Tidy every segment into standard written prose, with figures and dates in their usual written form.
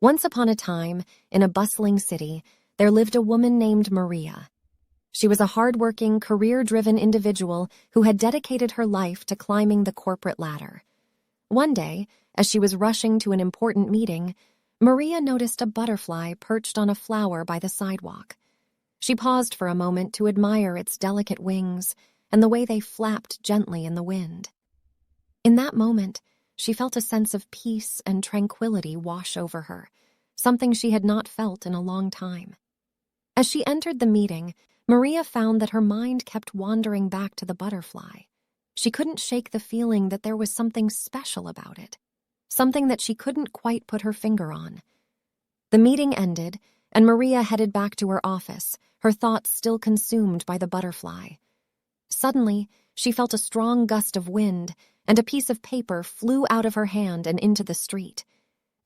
Once upon a time, in a bustling city, there lived a woman named Maria. She was a hardworking, career-driven individual who had dedicated her life to climbing the corporate ladder. One day, as she was rushing to an important meeting, Maria noticed a butterfly perched on a flower by the sidewalk. She paused for a moment to admire its delicate wings and the way they flapped gently in the wind. In that moment, she felt a sense of peace and tranquility wash over her, something she had not felt in a long time. As she entered the meeting, Maria found that her mind kept wandering back to the butterfly. She couldn't shake the feeling that there was something special about it, something that she couldn't quite put her finger on. The meeting ended, and Maria headed back to her office, her thoughts still consumed by the butterfly. Suddenly, she felt a strong gust of wind, and a piece of paper flew out of her hand and into the street.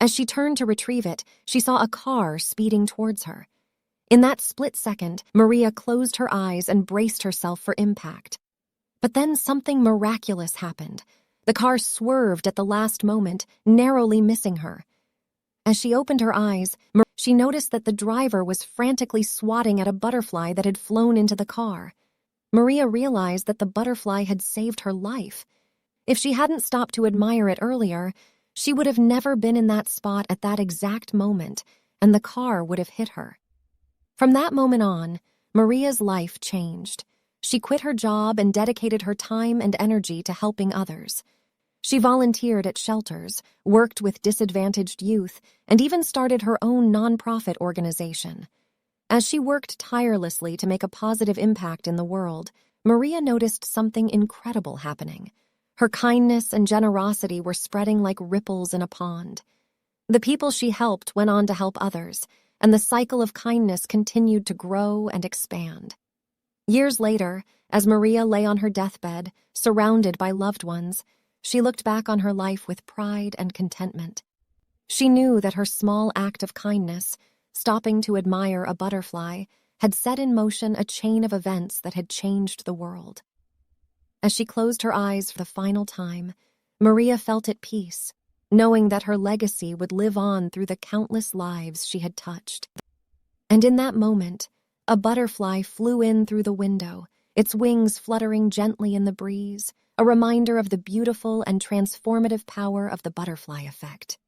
As she turned to retrieve it, she saw a car speeding towards her. In that split second, Maria closed her eyes and braced herself for impact. But then something miraculous happened. The car swerved at the last moment, narrowly missing her. As she opened her eyes, she noticed that the driver was frantically swatting at a butterfly that had flown into the car. Maria realized that the butterfly had saved her life. If she hadn't stopped to admire it earlier, she would have never been in that spot at that exact moment, and the car would have hit her. From that moment on, Maria's life changed. She quit her job and dedicated her time and energy to helping others. She volunteered at shelters, worked with disadvantaged youth, and even started her own nonprofit organization. As she worked tirelessly to make a positive impact in the world, Maria noticed something incredible happening. Her kindness and generosity were spreading like ripples in a pond. The people she helped went on to help others, and the cycle of kindness continued to grow and expand. Years later, as Maria lay on her deathbed, surrounded by loved ones, she looked back on her life with pride and contentment. She knew that her small act of kindness, stopping to admire a butterfly, had set in motion a chain of events that had changed the world. As she closed her eyes for the final time, Maria felt at peace, knowing that her legacy would live on through the countless lives she had touched. And in that moment, a butterfly flew in through the window, its wings fluttering gently in the breeze, a reminder of the beautiful and transformative power of the butterfly effect.